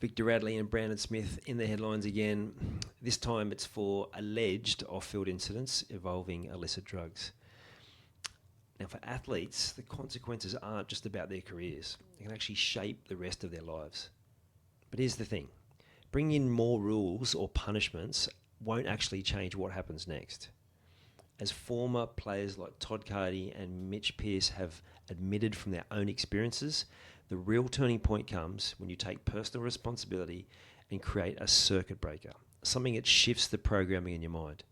Victor Radley and Brandon Smith in the headlines again. This time it's for alleged off-field incidents involving illicit drugs. Now, for athletes, the consequences aren't just about their careers. They can actually shape the rest of their lives. But here's the thing. Bringing in more rules or punishments won't actually change what happens next. As former players like Todd Carney and Mitch Pearce have admitted from their own experiences, the real turning point comes when you take personal responsibility and create a circuit breaker, something that shifts the programming in your mind.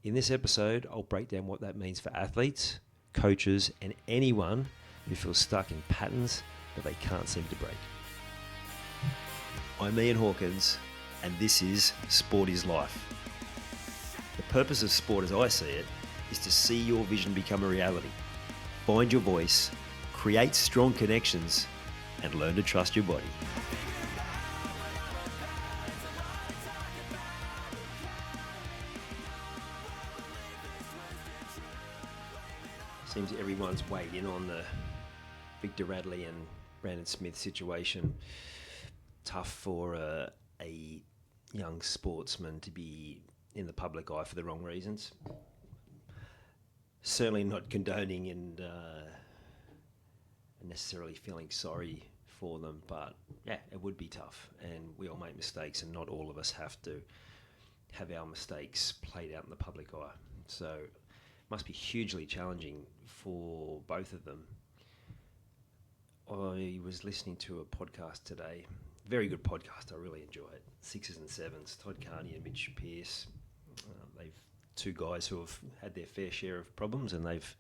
In this episode, I'll break down what that means for athletes, coaches, and anyone who feels stuck in patterns that they can't seem to break. I'm Ian Hawkins, and this is Sport is Life. The purpose of sport, as I see it, is to see your vision become a reality, find your voice, create strong connections, and learn to trust your body. Seems everyone's weighed in on the Victor Radley and Brandon Smith situation. Tough for a young sportsman to be in the public eye for the wrong reasons. Certainly not condoning and necessarily feeling sorry for them, but yeah, it would be tough, and we all make mistakes, and not all of us have to have our mistakes played out in the public eye. So it must be hugely challenging for both of them. I was listening to a podcast today, very good podcast, I really enjoy it, Sixes and Sevens, Todd Carney and Mitch Pearce. They've two guys who have had their fair share of problems, and they've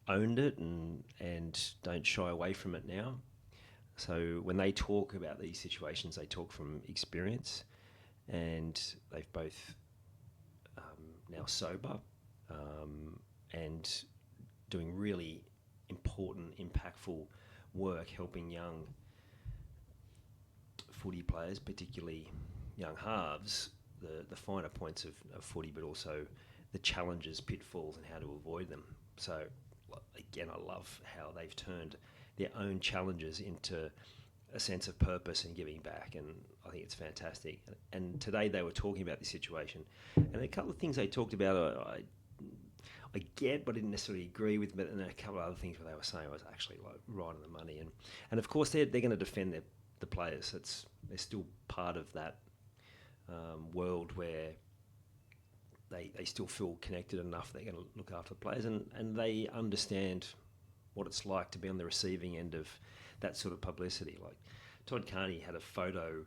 owned it and don't shy away from it now. So when they talk about these situations, they talk from experience, and they've both now sober and doing really important, impactful work helping young footy players, particularly young halves, the finer points of footy, but also the challenges, pitfalls, and how to avoid them. So again, I love how they've turned their own challenges into a sense of purpose and giving back, and I think it's fantastic. And today they were talking about this situation, and a couple of things they talked about I get, but I didn't necessarily agree with, but and a couple of other things where they were saying was actually like right on the money. And of course they're going to defend the players. They're still part of that world where they still feel connected enough they're going to look after the players, and they understand what it's like to be on the receiving end of that sort of publicity. Like Todd Carney had a photo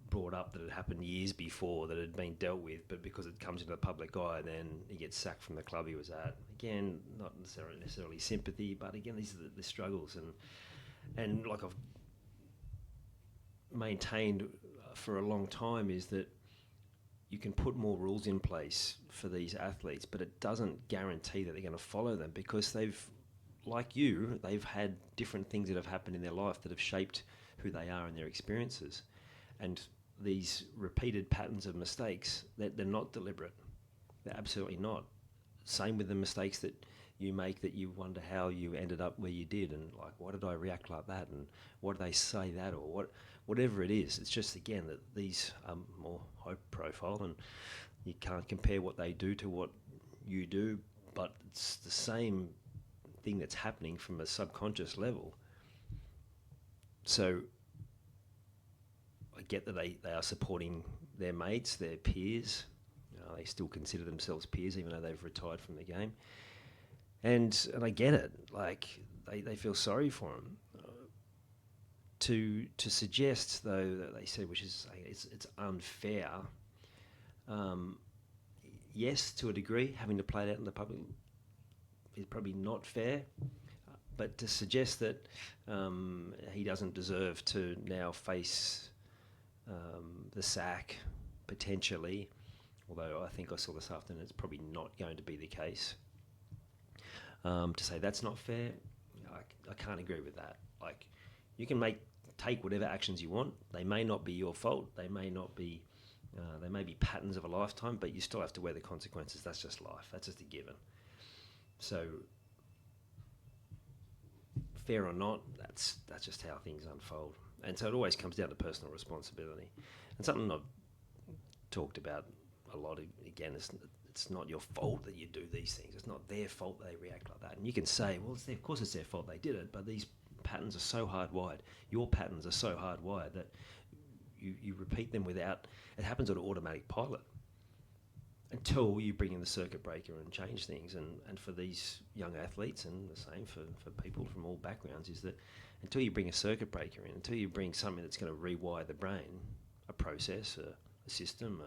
brought up that had happened years before that had been dealt with, but because it comes into the public eye, then he gets sacked from the club he was at. Again, not necessarily sympathy, but again, these are the struggles, and like I've maintained for a long time is that you can put more rules in place for these athletes, but it doesn't guarantee that they're going to follow them, because they've had different things that have happened in their life that have shaped who they are and their experiences. And these repeated patterns of mistakes, they're not deliberate. They're absolutely not. Same with the mistakes that you make that you wonder how you ended up where you did, and like, why did I react like that, and why did they say that, or whatever it is. It's just, again, that these are more high profile, and you can't compare what they do to what you do, but it's the same thing that's happening from a subconscious level. So I get that they are supporting their mates, their peers. They still consider themselves peers, even though they've retired from the game. And I get it. Like, they feel sorry for them. To suggest, though, that they said, which is it's unfair. Yes, to a degree, having to play it out in the public is probably not fair. But to suggest that he doesn't deserve to now face the sack, potentially, although I think I saw this afternoon it's probably not going to be the case. To say that's not fair, I can't agree with that. Like, you can take whatever actions you want. They may not be your fault. They may not be. They may be patterns of a lifetime, but you still have to wear the consequences. That's just life. That's just a given. So, fair or not, that's just how things unfold. And so it always comes down to personal responsibility. And something I've talked about a lot, again, it's not your fault that you do these things. It's not their fault they react like that. And you can say, well, of course it's their fault they did it, but these patterns are so hardwired. Your patterns are so hardwired that you repeat them without, it happens on automatic pilot until you bring in the circuit breaker and change things. And for these young athletes, and the same for people from all backgrounds, is that until you bring a circuit breaker in, until you bring something that's going to rewire the brain, a process, a system,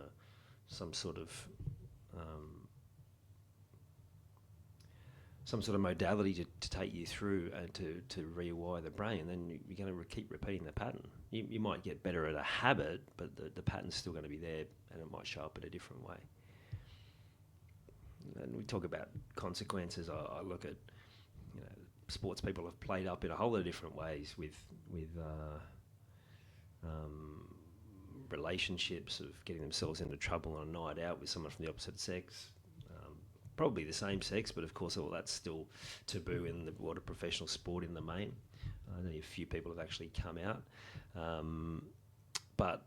some sort of modality to take you through and to rewire the brain, then you're going to keep repeating the pattern. You might get better at a habit, but the pattern's still going to be there, and it might show up in a different way. And we talk about consequences. I look at, sports people have played up in a whole lot of different ways with relationships, of getting themselves into trouble on a night out with someone from the opposite sex. Probably the same sex, but of course all that's still taboo in the world of professional sport in the main. Only a few people have actually come out. But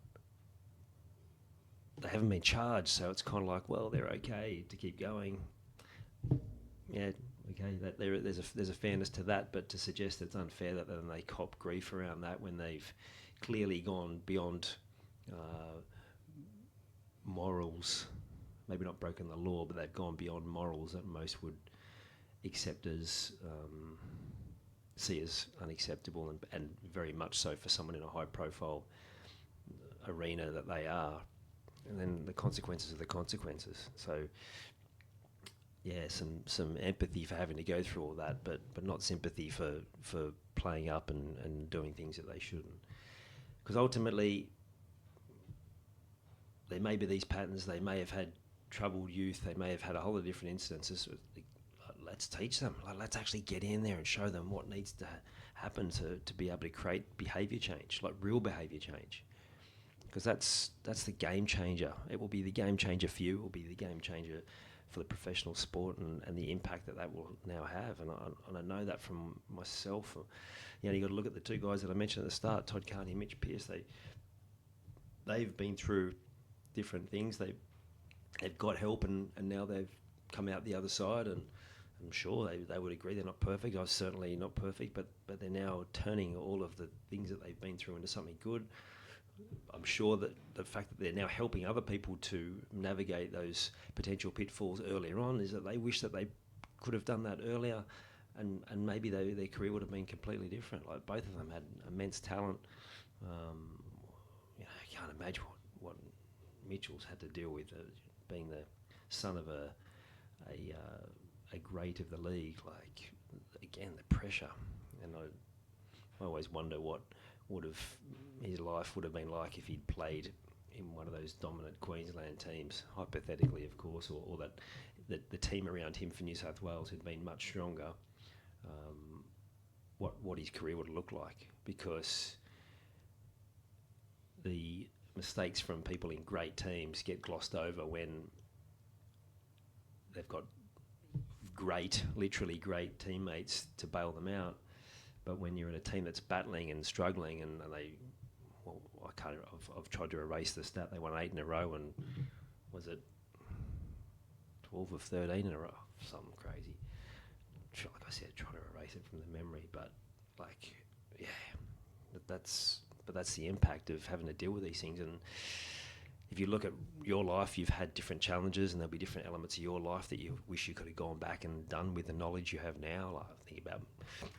they haven't been charged, so it's kind of like, well, they're okay to keep going. Yeah, okay, there's a fairness to that, but to suggest it's unfair that then they cop grief around that when they've clearly gone beyond morals, maybe not broken the law, but they've gone beyond morals that most would accept as, see as unacceptable, and very much so for someone in a high-profile arena that they are. And then the consequences are the consequences. So, yeah, some empathy for having to go through all that, but not sympathy for playing up and doing things that they shouldn't. Because ultimately, there may be these patterns, they may have had troubled youth, they may have had a whole lot of different instances. Let's teach them. Let's actually get in there and show them what needs to happen to be able to create behaviour change, like real behaviour change. Because that's the game changer. It will be the game changer for you. It will be the game changer for the professional sport, and the impact that will now have. And I know that from myself. You got to look at the two guys that I mentioned at the start, Todd, Carney, and Pearce. They've been through different things. They've got help, and now they've come out the other side. And I'm sure they would agree they're not perfect. I was certainly not perfect, but they're now turning all of the things that they've been through into something good. I'm sure that the fact that they're now helping other people to navigate those potential pitfalls earlier on is that they wish that they could have done that earlier, and maybe their career would have been completely different. Like, both of them had immense talent. I can't imagine what Mitchell's had to deal with, being the son of a great of the league. Like, again, the pressure, and I always wonder what his life would have been like if he'd played in one of those dominant Queensland teams, hypothetically, of course, or that the team around him for New South Wales had been much stronger. What his career would look like, because the mistakes from people in great teams get glossed over when they've got literally great teammates to bail them out. But when you're in a team that's battling and struggling, and I've tried to erase the stat. They won 8 in a row, and was it 12 of 13 in a row? Something crazy. Like I said, trying to erase it from the memory. But that's the impact of having to deal with these things. And if you look at your life, you've had different challenges, and there'll be different elements of your life that you wish you could have gone back and done with the knowledge you have now. Like,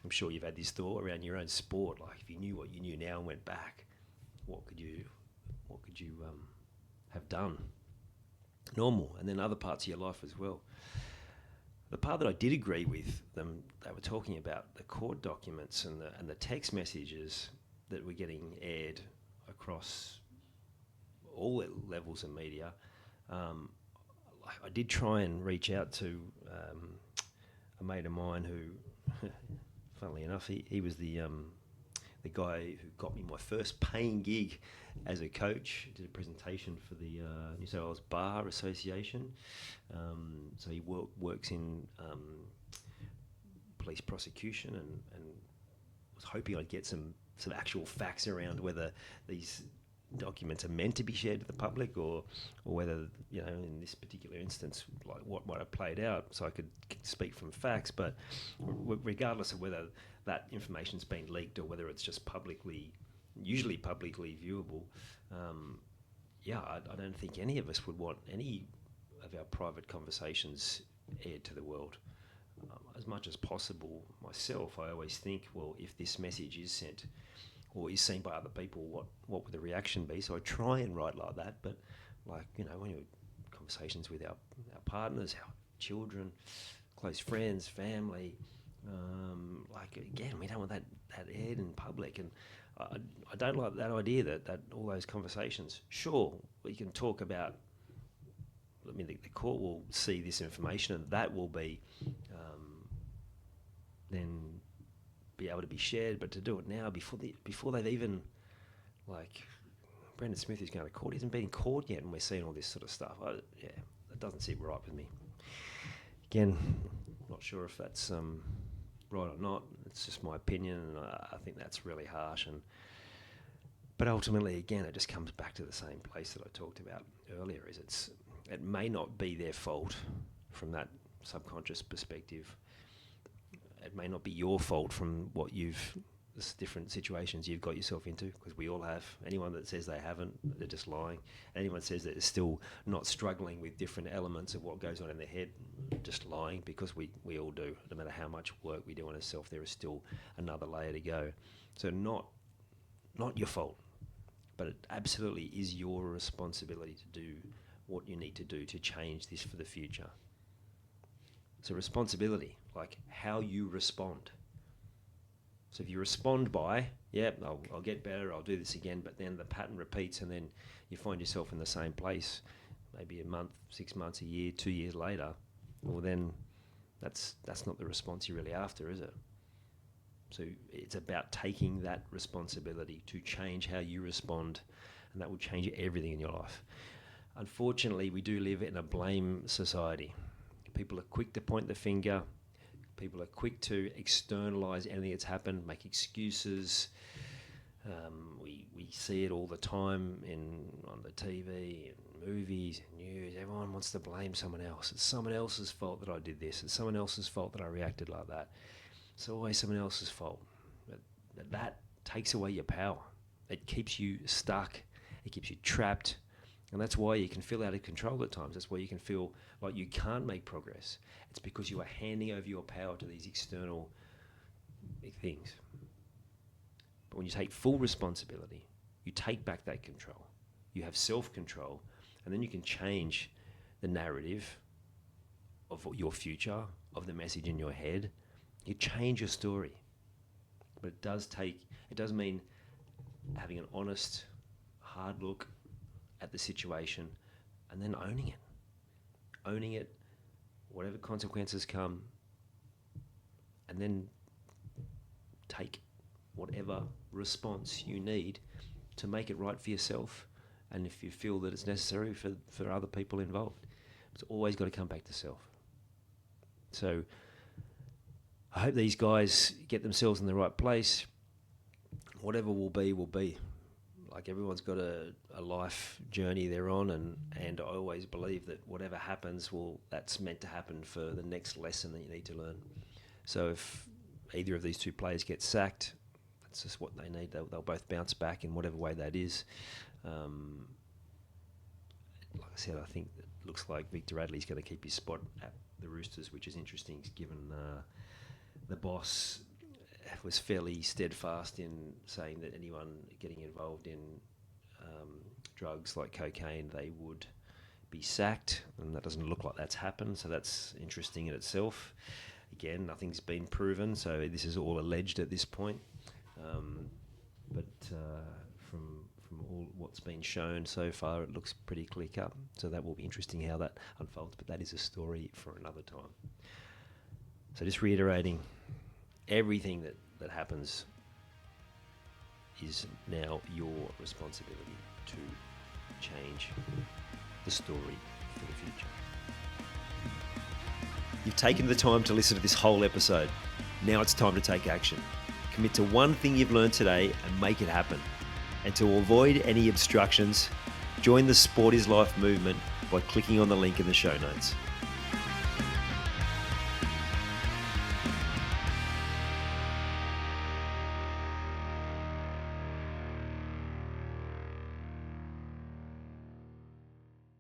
I'm sure you've had this thought around your own sport. Like, if you knew what you knew now and went back, what could you have done? Normal, and then other parts of your life as well. The part that I did agree with them, they were talking about the court documents and the text messages that were getting aired across all levels of media. I did try and reach out to a mate of mine who, funnily enough, he was the guy who got me my first paying gig as a coach. Did a presentation for the New South Wales Bar Association. So he works in police prosecution, and was hoping I'd get some some actual facts around whether these documents are meant to be shared to the public, or whether, you know, in this particular instance, like what might have played out, so I could speak from facts. But regardless of whether that information's been leaked or whether it's just usually publicly viewable, I don't think any of us would want any of our private conversations aired to the world. As much as possible, myself, I always think, well, if this message is sent or is seen by other people, what would the reaction be? So I try and write like that. But, like, you know, when you're conversations with our partners, our children, close friends, family, like, again, we don't want that aired in public. And I don't like that idea that all those conversations, sure, we can talk about, I mean, the court will see this information and that will be then be able to be shared, but to do it now before they've even, like, Brandon Smith is going to court. He hasn't been in court yet, and we're seeing all this sort of stuff. That doesn't seem right with me. Again, not sure if that's right or not. It's just my opinion, and I think that's really harsh. But ultimately, again, it just comes back to the same place that I talked about earlier. It may not be their fault from that subconscious perspective. It may not be your fault from what different situations you've got yourself into, because we all have. Anyone that says they haven't, they're just lying. Anyone says that they're still not struggling with different elements of what goes on in their head, just lying, because we all do. No matter how much work we do on ourselves, there is still another layer to go. So not your fault, but it absolutely is your responsibility to do what you need to do to change this for the future. So responsibility, like how you respond. So if you respond by, I'll get better, I'll do this again, but then the pattern repeats and then you find yourself in the same place, maybe a month, 6 months, a year, 2 years later, well then that's not the response you're really after, is it? So it's about taking that responsibility to change how you respond, and that will change everything in your life. Unfortunately, we do live in a blame society. People are quick to point the finger. People are quick to externalise anything that's happened, make excuses. We see it all the time on the TV and movies and news. Everyone wants to blame someone else. It's someone else's fault that I did this. It's someone else's fault that I reacted like that. It's always someone else's fault. But that takes away your power. It keeps you stuck. It keeps you trapped. And that's why you can feel out of control at times. That's why you can feel like you can't make progress. It's because you are handing over your power to these external things. But when you take full responsibility, you take back that control. You have self-control, and then you can change the narrative of your future, of the message in your head. You change your story. But it does mean having an honest, hard look at the situation, and then owning it, whatever consequences come, and then take whatever response you need to make it right for yourself, and if you feel that it's necessary for other people involved. It's always got to come back to self. So I hope these guys get themselves in the right place. Whatever will be, will be. Like, everyone's got a life journey they're on, and I always believe that whatever happens, well, that's meant to happen for the next lesson that you need to learn. So if either of these two players get sacked, that's just what they need. They'll both bounce back in whatever way that is. Like I said, I think it looks like Victor Radley's going to keep his spot at the Roosters, which is interesting given the boss was fairly steadfast in saying that anyone getting involved in drugs like cocaine, they would be sacked, and that doesn't look like that's happened, so that's interesting in itself. Again, nothing's been proven, so this is all alleged at this point. But from all what's been shown so far, it looks pretty clear-cut, so that will be interesting how that unfolds, but that is a story for another time. So just reiterating, everything that happens is now your responsibility to change the story for the future. You've taken the time to listen to this whole episode. Now it's time to take action. Commit to one thing you've learned today and make it happen. And to avoid any obstructions, join the Sport is Life movement by clicking on the link in the show notes.